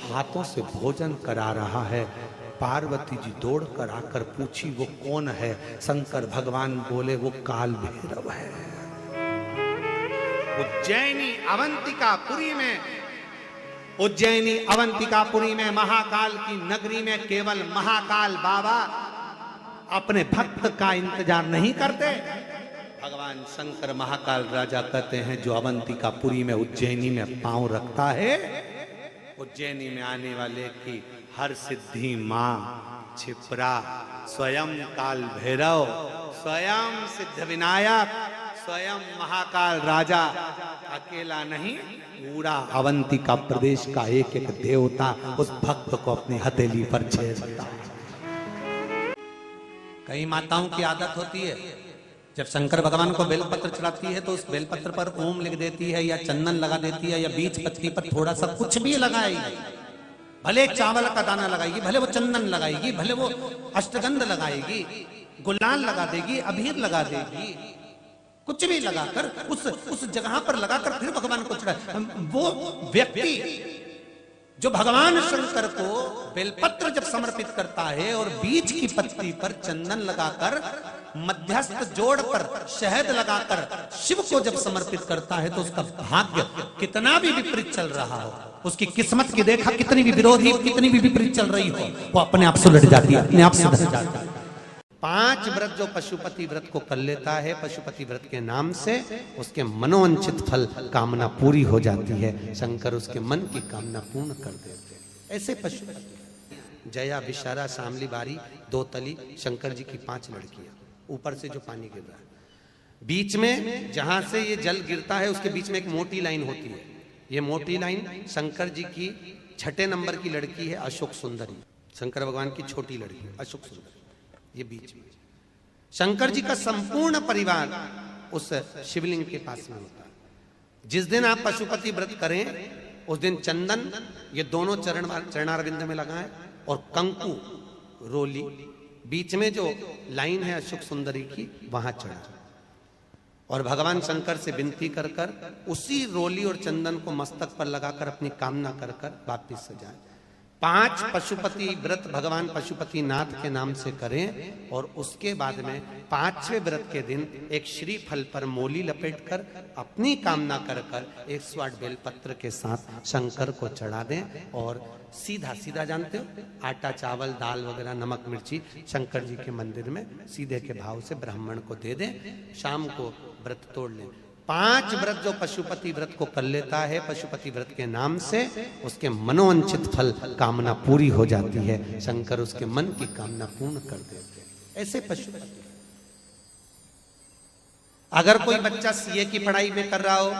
हाथों से भोजन करा रहा है। पार्वती जी दौड़ कर आकर पूछी वो कौन है? शंकर भगवान बोले वो काल भैरव है। उज्जैनी अवंतिकापुरी में महाकाल की नगरी में केवल महाकाल बाबा अपने भक्त का इंतजार नहीं करते। भगवान शंकर महाकाल राजा कहते हैं जो अवंतिकापुरी में उज्जैनी में पांव रखता है, उज्जैनी में आने वाले की हर सिद्धि मां छिपरा, स्वयं काल भैरव, स्वयं सिद्ध विनायक, स्वयं महाकाल राजा अकेला नहीं, पूरा अवंतिका प्रदेश का एक एक देवता उस भक्त को अपनी हथेली पर छेड़ सकता है। कई माताओं की आदत होती है जब शंकर भगवान को बेलपत्र चढ़ाती है तो उस बेलपत्र पर ओम लिख देती है या चंदन लगा देती है या बीच पत्ती पर थोड़ा सा कुछ भी लगाएगी, भले चावल का दाना लगाएगी, भले वो चंदन लगाएगी, भले वो अष्टगंध लगाएगी, गुलाल लगा देगी, अबीर लगा देगी, कुछ भी लगाकर उस जगह पर लगाकर फिर भगवान को चढ़ा। वो व्यक्ति जो भगवान शंकर को बेलपत्र जब समर्पित करता है और बीच की पत्ती पर चंदन लगाकर मध्यस्थ जोड़ पर शहद लगाकर शिव को जब समर्पित करता है तो उसका भाग्य कितना भी विपरीत चल रहा हो, उसकी किस्मत की देखा कितनी भी विरोधी, कितनी भी विपरीत चल रही हो, वो अपने आप सुलट जाती है, अपने आप सुधर जाती है। 5 व्रत जो पशुपति व्रत को कर लेता है, पशुपति व्रत के नाम से उसके मनोवांछित फल कामना पूरी हो जाती है। शंकर उसके मन की कामना पूर्ण कर देते हैं। ऐसे पशुपति जया, विशारा, शामली, बारी, दोतली, शंकर जी की 5 लड़कियां, ऊपर से जो पानी गिर रहा है, बीच में जहां से ये जल गिरता है उसके बीच में एक मोटी लाइन होती है। ये मोटी लाइन शंकर जी की 6 नंबर की लड़की है अशोक सुंदरी, शंकर भगवान की छोटी लड़की अशोक सुंदरी, ये बीच में। शंकर जी का संपूर्ण परिवार उस शिवलिंग के पास में होता है। जिस दिन आप पशुपति व्रत करें उस दिन चंदन ये दोनों चरणारविंद में लगाएं और कंकु रोली बीच में जो लाइन है अशोक सुंदरी की वहां चढ़ा और भगवान शंकर से विनती कर कर उसी रोली और चंदन को मस्तक पर लगाकर अपनी कामना कर कर वापिस सजाए। 5 पशुपति व्रत भगवान पशुपति नाथ के नाम से करें और उसके बाद में 5वें व्रत के दिन एक श्रीफल पर मोली लपेटकर अपनी कामना कर कर 108 बेलपत्र के साथ शंकर को चढ़ा दें और सीधा सीधा जानते हो आटा चावल दाल वगैरह नमक मिर्ची शंकर जी के मंदिर में सीधे के भाव से ब्राह्मण को दे दें। शाम को व्रत तोड़ लें। 5 व्रत जो पशुपति व्रत को कर लेता है पशुपति व्रत के नाम से उसके मनोवांछित फल कामना पूरी हो जाती है। शंकर उसके मन की कामना पूर्ण कर देते हैं। ऐसे पशुपति। अगर कोई बच्चा सीए की पढ़ाई में कर रहा हो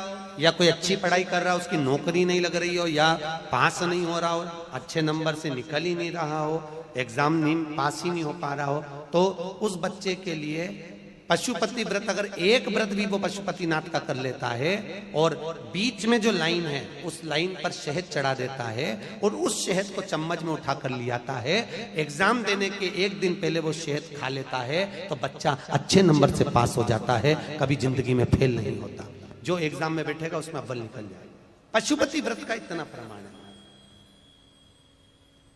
या कोई अच्छी पढ़ाई कर रहा हो, उसकी नौकरी नहीं लग रही हो या पास नहीं हो रहा हो, अच्छे नंबर से निकल ही नहीं रहा हो, एग्जाम नहीं पास ही नहीं हो पा रहा हो, तो उस बच्चे के लिए पशुपति व्रत अगर एक व्रत भी वो पशुपति नाथ का कर लेता है और बीच में जो लाइन है उस लाइन पर शहद चढ़ा देता है और उस शहद को चम्मच में उठा कर ले आता है, एग्जाम देने के एक दिन पहले वो शहद खा लेता है तो बच्चा अच्छे नंबर से पास हो जाता है, कभी जिंदगी में फेल नहीं होता। जो एग्जाम में बैठेगा उसमें अव्वल निकल जाएगा। पशुपति व्रत का इतना प्रमाण है,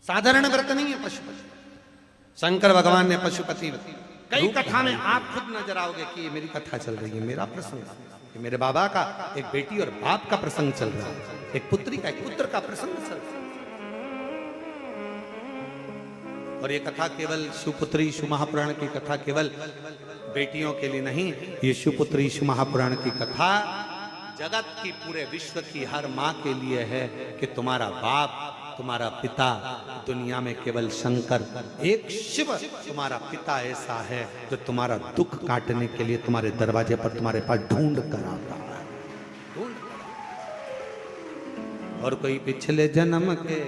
साधारण व्रत नहीं है पशुपति। शंकर भगवान ने पशुपति कई कथा में आप खुद नजर आओगे कि ये मेरी कथा चल रही है, मेरा प्रसंग, कि मेरे बाबा का एक बेटी और बाप का प्रसंग चल रहा है, एक पुत्री का एक पुत्र का प्रसंग चल रहा है। और ये कथा केवल शिवपुत्री शिव महापुराण की कथा केवल बेटियों के लिए नहीं, ये शिवपुत्री शिव महापुराण की कथा जगत की पूरे विश्व की हर माँ के लिए है कि तुम्हारा बाप तुम्हारा पिता दुनिया में केवल शंकर एक शिव तुम्हारा पिता ऐसा है जो तुम्हारा दुख काटने के लिए तुम्हारे दरवाजे पर तुम्हारे पास ढूंढ कर आता है। और कोई पिछले जन्म के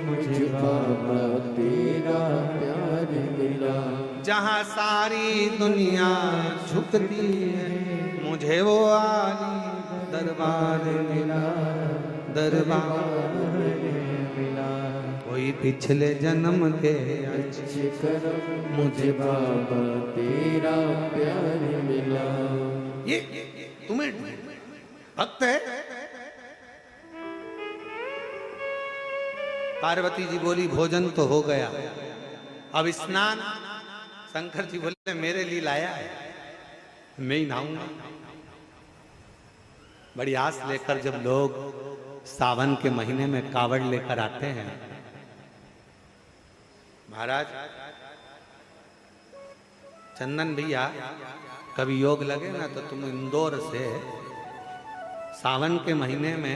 मुझे बाबा तेरा प्यार मिला, जहाँ सारी दुनिया झुकती है मुझे वो आली दरबार मिला, दरबार मिला। कोई पिछले जन्म के अच्छे कर्म मुझे बाबा तेरा प्यार मिला। ये तुम्हें भक्त है पार्वती जी बोली भोजन तो हो गया, अब स्नान। शंकर जी बोले मेरे लिए लाया है, मैं ही नहाऊंगा। बड़ी आस लेकर जब लोग सावन के महीने में कावड़ लेकर आते हैं, महाराज चंदन भैया कभी योग लगे ना तो तुम इंदौर से सावन के महीने में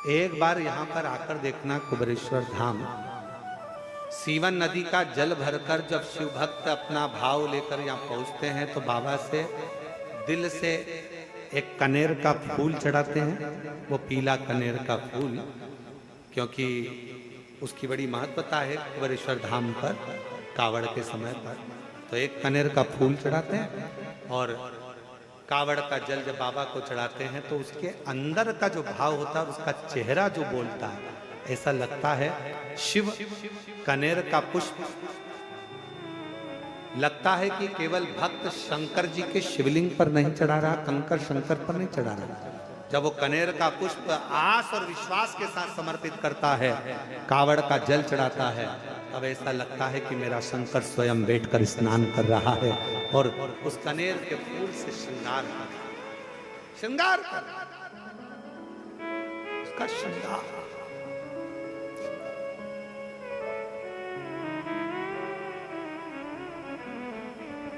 एक बार यहां पर आकर देखना कुबेरेश्वर धाम। सीवन नदी का जल भरकर जब शिव भक्त अपना भाव लेकर यहाँ पहुंचते हैं तो बाबा से दिल से एक कनेर का फूल चढ़ाते हैं, वो पीला कनेर का फूल, क्योंकि उसकी बड़ी महत्वता है कुबेरेश्वर धाम पर कावड़ के समय पर। तो एक कनेर का फूल चढ़ाते हैं और कावड़ का जल जब बाबा को चढ़ाते हैं तो उसके अंदर का जो भाव होता है, उसका चेहरा जो बोलता है, ऐसा लगता है शिव कनेर का पुष्प लगता है कि केवल भक्त शंकर जी के शिवलिंग पर नहीं चढ़ा रहा, कंकर शंकर पर नहीं चढ़ा रहा। जब वो कनेर का पुष्प आस और विश्वास के साथ समर्पित करता है, कावड़ का जल चढ़ाता है, तब ऐसा लगता है कि मेरा शंकर स्वयं बैठकर स्नान कर रहा है और उस कनेर के फूल से श्रृंगार कर उसका श्रृंगार।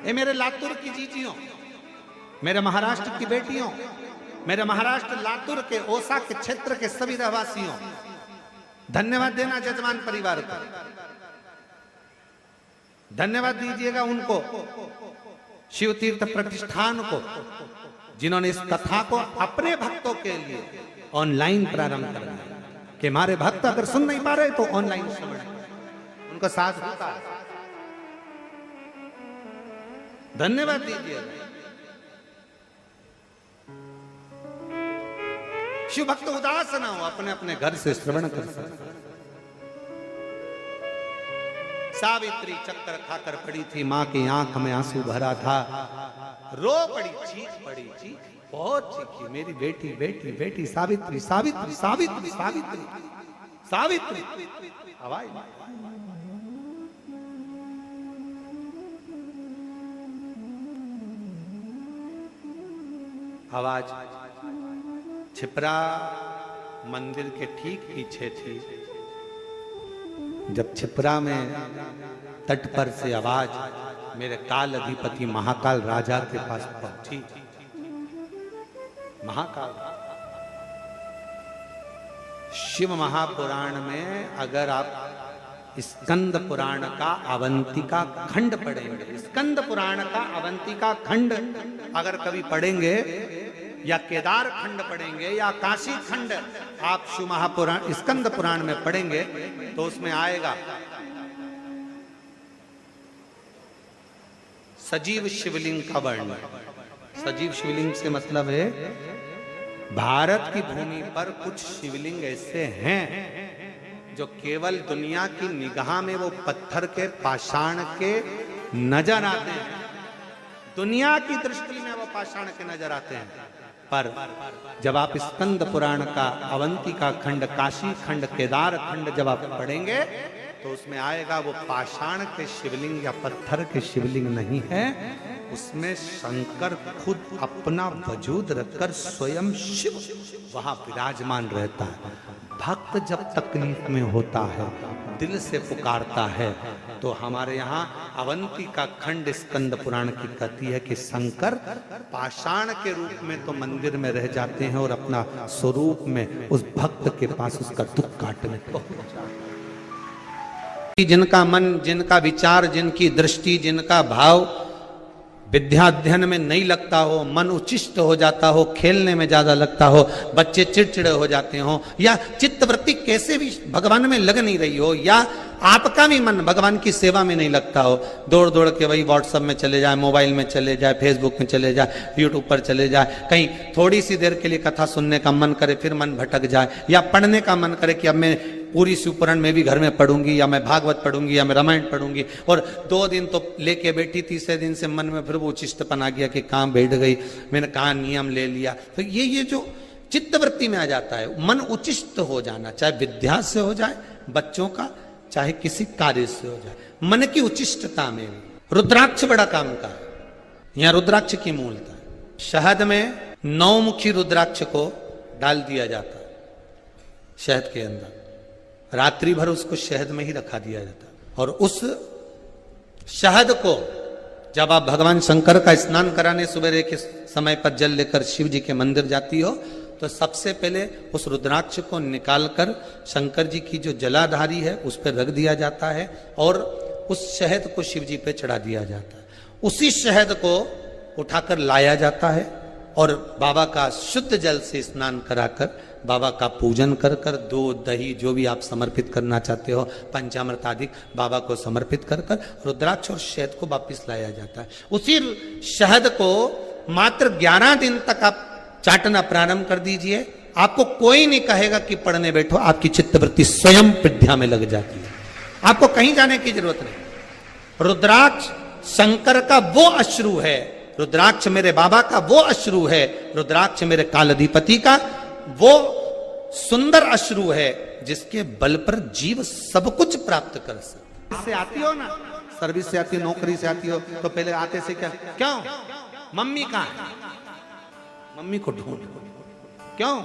ये मेरे लातूर की जीजियों, मेरे महाराष्ट्र की बेटियों, मेरे महाराष्ट्र लातूर के ओसा के क्षेत्र के सभी रहवासियों, धन्यवाद देना जजमान परिवार को, धन्यवाद दीजिएगा उनको, शिव तीर्थ प्रतिष्ठान को, जिन्होंने इस कथा को अपने भक्तों के लिए ऑनलाइन प्रारंभ कर दिया कि हमारे भक्त अगर सुन नहीं पा रहे तो ऑनलाइन सुन, उनका साथ होता है। धन्यवाद दीजिए। शिव भक्त उदास ना हो, अपने अपने घर से श्रवण कर सकते। सावित्री चक्कर खाकर पड़ी थी, मां की आंख में आंसू भरा था, रो पड़ी, चीख पड़ी, चीख बहुत चीखी, मेरी बेटी बेटी बेटी सावित्री सावित्री सावित्री सावित्री सावित्री, आवाज आवाज छिपरा मंदिर के ठीक पीछे थी। जब छिपरा में तट पर से आवाज मेरे काल अधिपति महाकाल राजा के पास पहुंची। महाकाल शिव महापुराण में अगर आप स्कंद पुराण का अवंतिका खंड पढ़ेंगे, स्कंद पुराण का अवंतिका खंड अगर कभी पढ़ेंगे या केदार खंड पढ़ेंगे या काशी खंड आप शिव महापुराण स्कंद पुराण में पढ़ेंगे तो उसमें आएगा सजीव शिवलिंग का वर्णन। सजीव शिवलिंग से मतलब है भारत की भूमि पर कुछ शिवलिंग ऐसे हैं जो केवल दुनिया की निगाह में वो पत्थर के पाषाण के नजर आते हैं, दुनिया की दृष्टि में वो पाषाण के नजर आते हैं, पर जब आप स्कंद पुराण का अवंतिका खंड, काशी खंड, केदार खंड जब आप पढ़ेंगे तो उसमें आएगा वो पाषाण के शिवलिंग या पत्थर के शिवलिंग नहीं है, उसमें शंकर खुद अपना वजूद रखकर स्वयं शिव वहां विराजमान रहता है। भक्त जब तकलीफ में होता है, दिल से पुकारता है, तो हमारे यहाँ अवंतिका खंड स्कंद पुराण की कहती है कि शंकर पाषाण के रूप में तो मंदिर में रह जाते हैं और अपना स्वरूप में उस भक्त के पास उसका दुख काटने पहुंच जाते हैं। जिनका मन, जिनका विचार, जिनकी दृष्टि, जिनका भाव विद्या अध्ययन में नहीं लगता हो, मन उच्चिष्ट हो जाता हो, खेलने में ज्यादा लगता हो, बच्चे चिड़चिड़े हो जाते हो, या चित्तवृत्ति कैसे भी भगवान में लग नहीं रही हो, या आपका भी मन भगवान की सेवा में नहीं लगता हो, दौड़ दौड़ के वही व्हाट्सएप में चले जाए, मोबाइल में चले जाए, फेसबुक में चले जाए, यूट्यूब पर चले जाए, कहीं थोड़ी सी देर के लिए कथा सुनने का मन करे फिर मन भटक जाए, या पढ़ने का मन करे कि अब मैं पूरी शिवपुराण में भी घर में पढ़ूंगी, या मैं भागवत पढ़ूंगी, या मैं रामायण पढ़ूंगी, और 2 दिन तो लेके बैठी, तीसरे दिन से मन में फिर वो चिष्टपन आ गया कि कहाँ बैठ गई, मैंने कहाँ नियम ले लिया। तो ये जो चित्तवृत्ति में आ जाता है, मन उचिष्ट हो जाना, चाहे विद्या से हो जाए बच्चों का, चाहे किसी कार्य से हो जाए, मन की उचिष्टता में भी। रुद्राक्ष बड़ा काम का है। यहां रुद्राक्ष की मूलता है। शहद में 9 मुखी रुद्राक्ष को डाल दिया जाता है शहद के अंदर, रात्रि भर उसको शहद में ही रखा दिया जाता है। और उस शहद को जब आप भगवान शंकर का स्नान कराने सवेरे के समय पर जल लेकर शिव जी के मंदिर जाती हो, तो सबसे पहले उस रुद्राक्ष को निकालकर शंकर जी की जो जलाधारी है उस पर रख दिया जाता है और उस शहद को शिव जी पे चढ़ा दिया जाता है। उसी शहद को उठाकर लाया जाता है और बाबा का शुद्ध जल से स्नान कराकर बाबा का पूजन कर कर, दूध दही जो भी आप समर्पित करना चाहते हो, पंचामृत आदि बाबा को समर्पित कर कर रुद्राक्ष और शहद को वापिस लाया जाता है। उसी शहद को मात्र 11 दिन तक आप चाटना प्रारंभ कर दीजिए, आपको कोई नहीं कहेगा कि पढ़ने बैठो, आपकी चित्तवृत्ति स्वयं विद्या में लग जाती है, आपको कहीं जाने की जरूरत नहीं। रुद्राक्ष शंकर का वो अश्रु है, रुद्राक्ष मेरे बाबा का वो अश्रु है, रुद्राक्ष मेरे कालाधिपति का वो सुंदर अश्रु है जिसके बल पर जीव सब कुछ प्राप्त कर सकते। से आती हो ना, सर्विस से आती हो, नौकरी से आती हो, तो पहले आते से क्या, क्यों मम्मी कहां है, मम्मी को ढूंढ, क्यों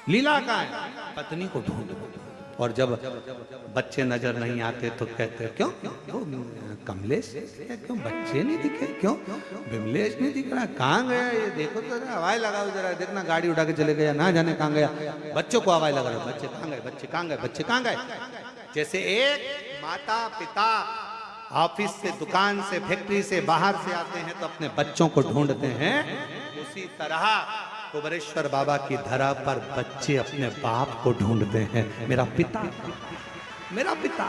लीला कहां है, पत्नी को ढूंढ। और जब बच्चे नजर नहीं आते तो कहते क्यों कमलेश, क्यों बच्चे नहीं दिखे, क्यों विमलेश नहीं दिख रहा, कहां गया ये, देखो तो हवाई लगाओ जरा, देखना गाड़ी उठा के चले गया, ना जाने कहां गया। बच्चों को हवाई लगा रहा, बच्चे कहां गए, बच्चे कहां गए, बच्चे कहां गए। जैसे एक माता पिता ऑफिस से, दुकान से, फैक्ट्री से बाहर से आते हैं तो अपने बच्चों को ढूंढते हैं, उसी तरह कुबरेश्वर बाबा की धरा पर बच्चे अपने बाप को ढूंढते हैं, मेरा पिता, मेरा पिता।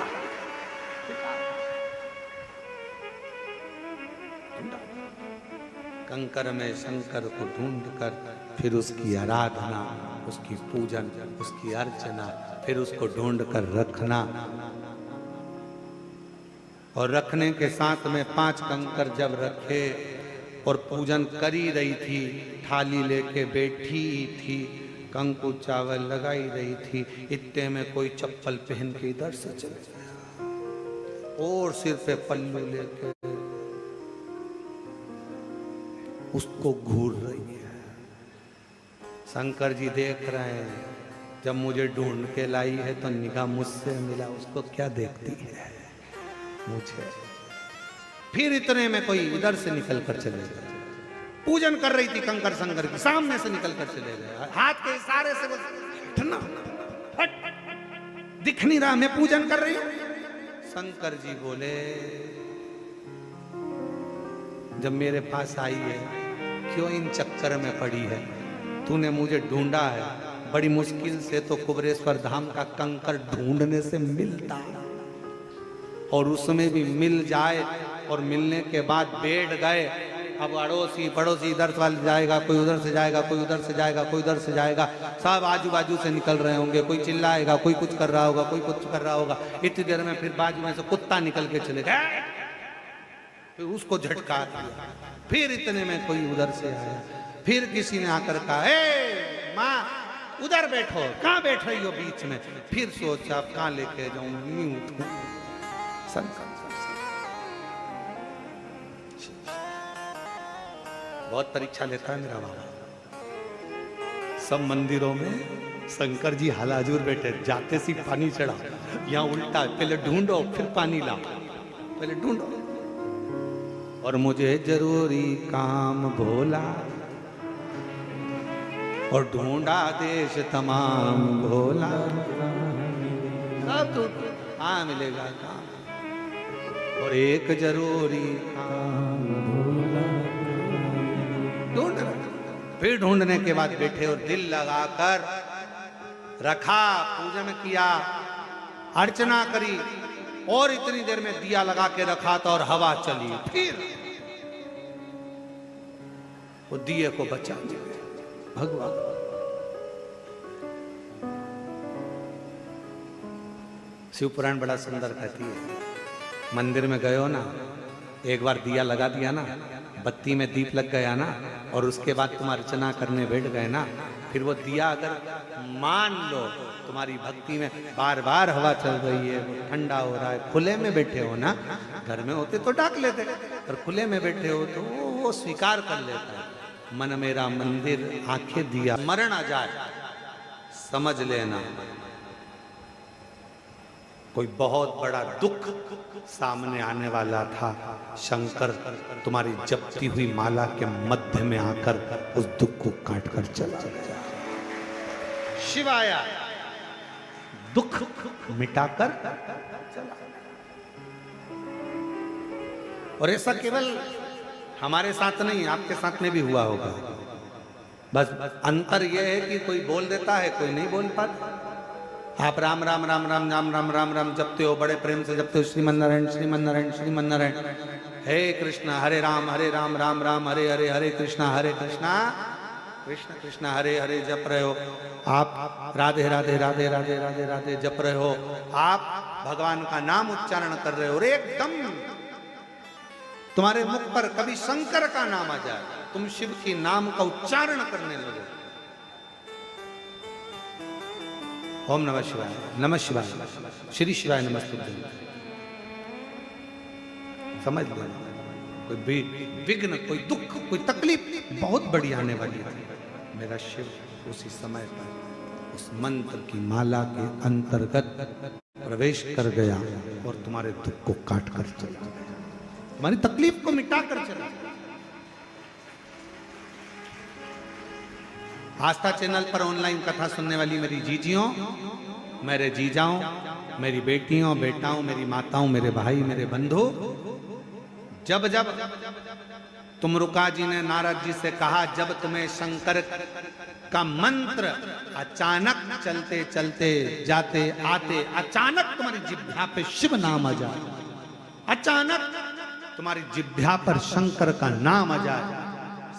कंकर में शंकर को ढूंढकर फिर उसकी आराधना, उसकी पूजन, उसकी अर्चना, फिर उसको ढूंढकर रखना। और रखने के साथ में 5 कंकर जब रखे और पूजन करी रही थी, थाली लेके बैठी थी, कंकु चावल लगाई रही थी, इतने में कोई चप्पल पहन के इधर से चले गया और सिर पे पल्लू लेके उसको घूर रही है। शंकर जी देख रहे हैं, जब मुझे ढूंढ के लाई है तो निगाह मुझसे मिला, उसको क्या देखती है, मुझे। फिर इतने में कोई इधर से निकल कर चले गए, पूजन कर रही थी कंकर शंकर की, सामने से निकल कर चले गए, हाथ के इशारे से ठन्ना दिख नहीं रहा, मैं पूजन कर रही हूं। शंकर जी बोले, जब मेरे पास आई है क्यों इन चक्कर में पड़ी है, तूने मुझे ढूंढा है, बड़ी मुश्किल से तो कुबरेश्वर धाम का कंकर ढूंढने से मिलता, और उसमें भी मिल जाए और मिलने के बाद बैठ गए, अब अड़ोसी पड़ोसी इधर वाले जाएगा, कोई उधर से जाएगा, कोई उधर से जाएगा, कोई उधर से जाएगा, सब आजू बाजू से निकल रहे होंगे, कोई चिल्लाएगा, कोई कुछ कर रहा होगा, कोई कुछ कर रहा होगा। इतनी देर में फिर बाजू में से कुत्ता निकल के चले गए, फिर उसको झटका दिया, फिर इतने में कोई उधर से आया, फिर किसी ने आकर कहा, ए माँ उधर बैठो, कहाँ बैठ रही हो बीच में, फिर सोचा अब कहाँ लेके जाऊं, नहीं उठूं। बहुत परीक्षा लेता है मेरा बाबा। सब मंदिरों में शंकर जी हालाजूर बैठे, जाते सी पानी चढ़ा, यहाँ उल्टा, पहले ढूंढो फिर पानी लाओ, पहले ढूंढो। और मुझे जरूरी काम भोला, और ढूंढा देश तमाम भोला, सब हाँ मिलेगा काम, और एक जरूरी काम भोला। ढूंढ, फिर ढूंढने के बाद बैठे और दिल लगाकर रखा, पूजन किया, अर्चना करी, और इतनी देर में दिया लगा के रखा था और हवा चली, फिर वो दिए को बचा दिया भगवान। शिव पुराण बड़ा सुंदर कहती है, मंदिर में गए हो ना, एक बार दिया लगा दिया ना, बत्ती में दीप लग गया ना, और उसके बाद तुम अर्चना करने बैठ गए ना, फिर वो दिया अगर मान लो तुम्हारी भक्ति में बार बार हवा चल रही है, वो ठंडा हो रहा है, खुले में बैठे हो ना, घर में होते तो ढक लेते, पर खुले में बैठे हो तो वो स्वीकार कर लेता है। मन मेरा मंदिर आंखें दिया, मरण आ जाए समझ लेना कोई बहुत बड़ा दुख सामने आने वाला था। शंकर तुम्हारी जपती हुई माला के मध्य में आकर उस दुख को काट कर चला गया। शिव आया, दुख मिटाकर चला। और ऐसा केवल हमारे साथ नहीं, आपके साथ में भी हुआ होगा। बस अंतर यह है कि कोई बोल देता है, कोई नहीं बोल पाता। आप राम राम राम राम राम राम राम राम जपते हो, बड़े प्रेम से जपते हो, श्रीमन नारायण श्रीमन नारायण श्रीमन नारायण, हे कृष्णा हरे राम राम राम हरे हरे, हरे कृष्णा कृष्ण कृष्ण हरे हरे जप रहे हो। आप राधे राधे राधे राधे राधे राधे जप रहे हो, आप भगवान का नाम उच्चारण कर रहे हो, और एकदम तुम्हारे मुख पर कभी शंकर का नाम आ जाए, तुम शिव की नाम का उच्चारण करने लगो। ओम नमः शिवाय, नमः शिवाय, श्री शिवाय नमस्तुभ्यं। समझ लो, कोई विघ्न, कोई दुख, कोई तकलीफ बहुत बड़ी आने वाली थी, मेरा शिव उसी समय पर उस मंत्र की माला के अंतर्गत प्रवेश कर गया और तुम्हारे दुख को काट कर चला गया, तुम्हारी तकलीफ को मिटा कर चला गया। आस्था चैनल पर ऑनलाइन कथा सुनने वाली मेरी जीजियों, मेरे जीजाओं, मेरी बेटियों, बेटाओं, मेरी माताओं, मेरे भाई, मेरे बंधु, जब जब तुमरुका जी ने नारद जी से कहा, जब तुम्हें शंकर का मंत्र अचानक चलते चलते जाते आते अचानक तुम्हारी जिह्वा पे शिव नाम आ जाए, अचानक तुम्हारी जिह्वा पर शंकर का नाम आ जाए,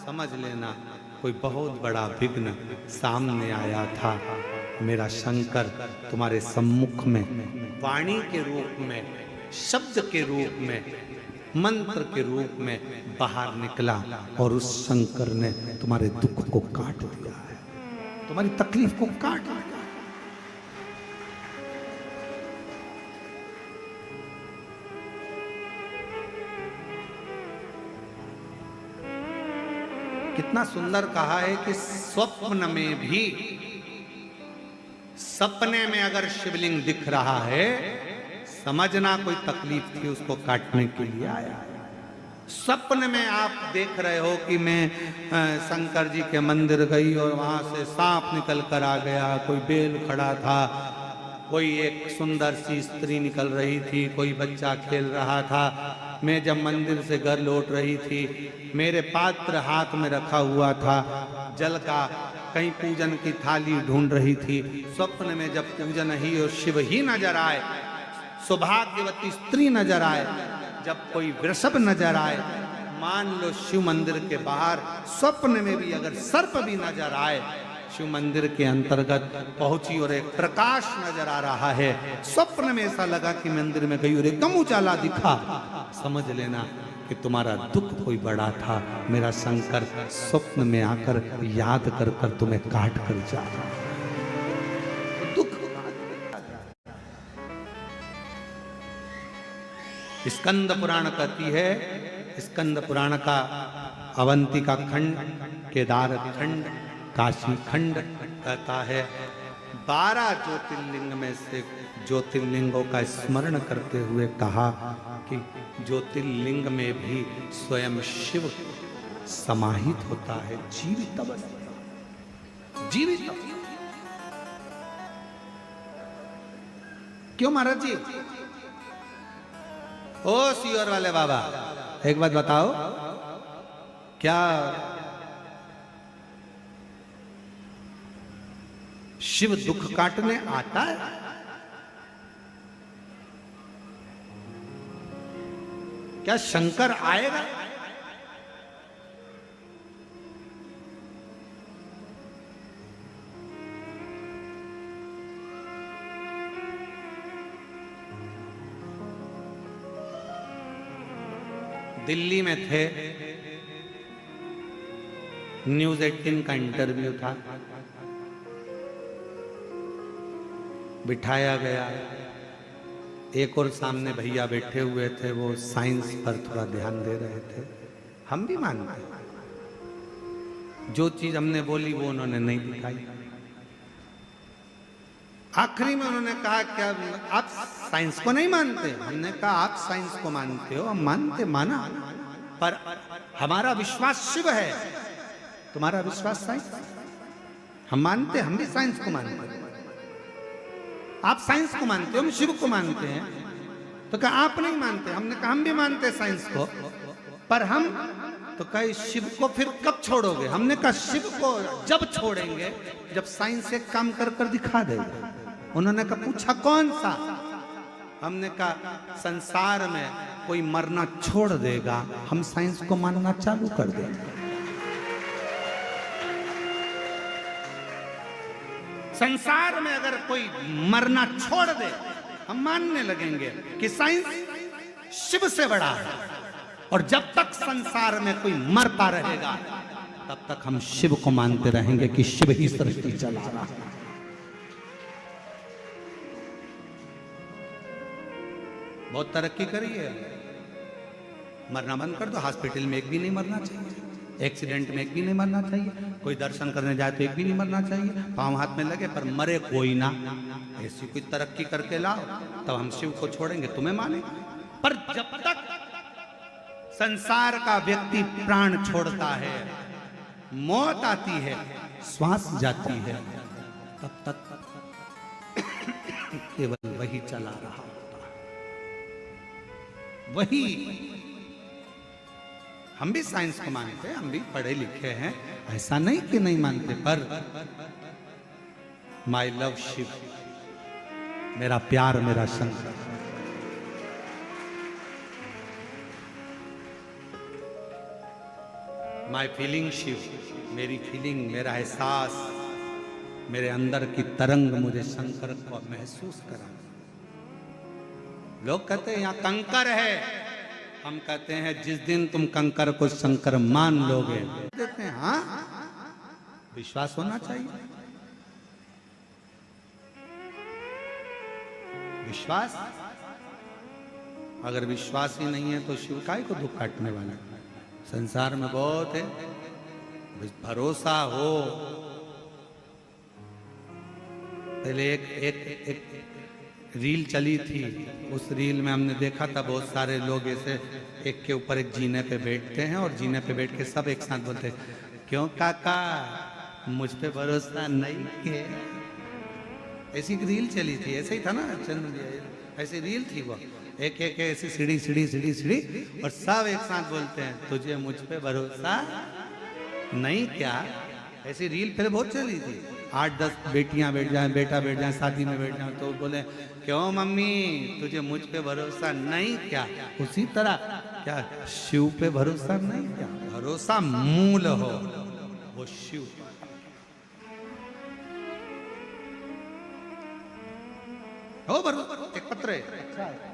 समझ लेना कोई बहुत बड़ा विघ्न सामने आया था। मेरा शंकर तुम्हारे सम्मुख में वाणी के रूप में, शब्द के रूप में, मंत्र के रूप में बाहर निकला, और उस शंकर ने तुम्हारे दुख को काट दिया है, तुम्हारी तकलीफ को काट दिया। कितना सुंदर कहा है कि स्वप्न में भी, सपने में अगर शिवलिंग दिख रहा है, समझना कोई तकलीफ थी उसको काटने के लिए आया। सपने में आप देख रहे हो कि मैं शंकर जी के मंदिर गई और वहां से सांप निकल कर आ गया, कोई बेल खड़ा था, कोई एक सुंदर सी स्त्री निकल रही थी, कोई बच्चा खेल रहा था। मैं जब मंदिर से घर लौट रही थी, मेरे पात्र हाथ में रखा हुआ था जल का, कहीं पूजन की थाली ढूंढ रही थी। स्वप्न में जब पूजन ही और शिव ही नजर आए, सौभाग्यवती स्त्री नजर आए, जब कोई वृषभ नजर आए, मान लो शिव मंदिर के बाहर स्वप्न में भी अगर सर्प भी नजर आए, शिव मंदिर के अंतर्गत पहुंची और एक प्रकाश नजर आ रहा है। स्वप्न में ऐसा लगा कि मंदिर में गई और एकदम उजाला दिखा, समझ लेना कि तुम्हारा दुख कोई बड़ा था। मेरा शंकर स्वप्न में आकर याद कर कर तुम्हें काट कर जा रहा है। दुख स्कंद पुराण कहती है, स्कंद पुराण का अवंतिका खंड, केदार खंड, काशी खंड कहता है, 12 ज्योतिर्लिंग में से ज्योतिर्लिंगों का स्मरण करते हुए कहा कि ज्योतिर्लिंग में भी स्वयं शिव समाहित होता है, जीवित अवस्था, जीवित। क्यों महाराज जी? ओ सीवर वाले बाबा, एक बात बताओ, क्या शिव दुख काटने आता है? क्या शंकर आएगा? दिल्ली में थे, न्यूज 18 का इंटरव्यू था, बिठाया गया, एक और सामने भैया बैठे हुए थे, वो साइंस पर थोड़ा ध्यान दे रहे थे। हम भी मानते हैं, जो चीज हमने बोली वो उन्होंने नहीं दिखाई। आखिरी में उन्होंने कहा क्या आप साइंस को नहीं मानते? हमने कहा आप साइंस को मानते हो, हम मानते, माना, पर हमारा विश्वास शिव है, तुम्हारा विश्वास साइंस। हम मानते, हम भी साइंस को मानते हैं। आप साइंस को मानते हो, हम शिव को मानते हैं। तो कहा आप नहीं मानते? हमने कहा हम भी मानते हैं साइंस को, पर हम तो कहे शिव को फिर कब छोड़ोगे? हमने कहा शिव को जब छोड़ेंगे जब साइंस एक काम कर कर दिखा देगा। उन्होंने कहा पूछा कौन सा? हमने कहा संसार में कोई मरना छोड़ देगा, हम साइंस को मानना चालू कर देंगे। संसार में अगर कोई मरना छोड़ दे, हम मानने लगेंगे कि साइंस शिव से बड़ा है। और जब तक संसार में कोई मरता रहेगा तब तक हम शिव को मानते रहेंगे कि शिव ही सृष्टि चला रहा है। बहुत तरक्की करी है, मरना बंद कर दो। हॉस्पिटल में एक भी नहीं मरना चाहिए, एक्सीडेंट में एक भी नहीं मरना चाहिए, कोई दर्शन करने जाए तो एक भी नहीं मरना चाहिए, पांव हाथ में लगे पर मरे कोई ना। ऐसी कोई तरक्की करके लाओ तब हम शिव को छोड़ेंगे, तुम्हें मानेंगे। पर जब तक संसार का व्यक्ति प्राण छोड़ता है, मौत आती है, श्वास जाती है, तब तक केवल वही चला रहा होता है, वही। हम भी साइंस को मानते हैं, हम भी पढ़े लिखे हैं, ऐसा नहीं कि नहीं मानते, पर माई लव शिव, मेरा प्यार, मेरा शंकर, माई फीलिंग शिव, मेरी फीलिंग, मेरा एहसास, मेरे अंदर की तरंग मुझे शंकर को महसूस करा। लोग कहते हैं यहाँ कंकर है, हम कहते हैं जिस दिन तुम कंकर को शंकर मान लोगे, देते हैं। हाँ, विश्वास होना चाहिए, विश्वास। अगर विश्वास ही नहीं है तो शिव काय को दुख काटने वाला? संसार में बहुत है, भरोसा हो। पहले एक रील चली थी, उस रील में हमने देखा था बहुत सारे लोग ऐसे एक के ऊपर एक जीने पे बैठते हैं और जीने पे बैठ के सब एक साथ बोलते हैं, क्यों काका मुझ पे भरोसा नहीं है? ऐसी रील चली थी, ऐसे ही था ना चंद्र, ऐसी रील थी वो, एक एक ऐसी सीढ़ी सीढ़ी सीढ़ी सीढ़ी और सब एक साथ बोलते हैं तुझे मुझ पे भरोसा नहीं क्या? ऐसी रील फिर बहुत चली थी। 8-10 बेटियां बैठ जाए, बेटा बैठ जाए, शादी में बैठ जाए तो बोले क्यों मम्मी तुझे मुझ पे भरोसा नहीं क्या? उसी तरह क्या शिव पे भरोसा नहीं क्या? भरोसा मूल हो वो शिव। हो भरोसा, एक पत्र है, अच्छा है।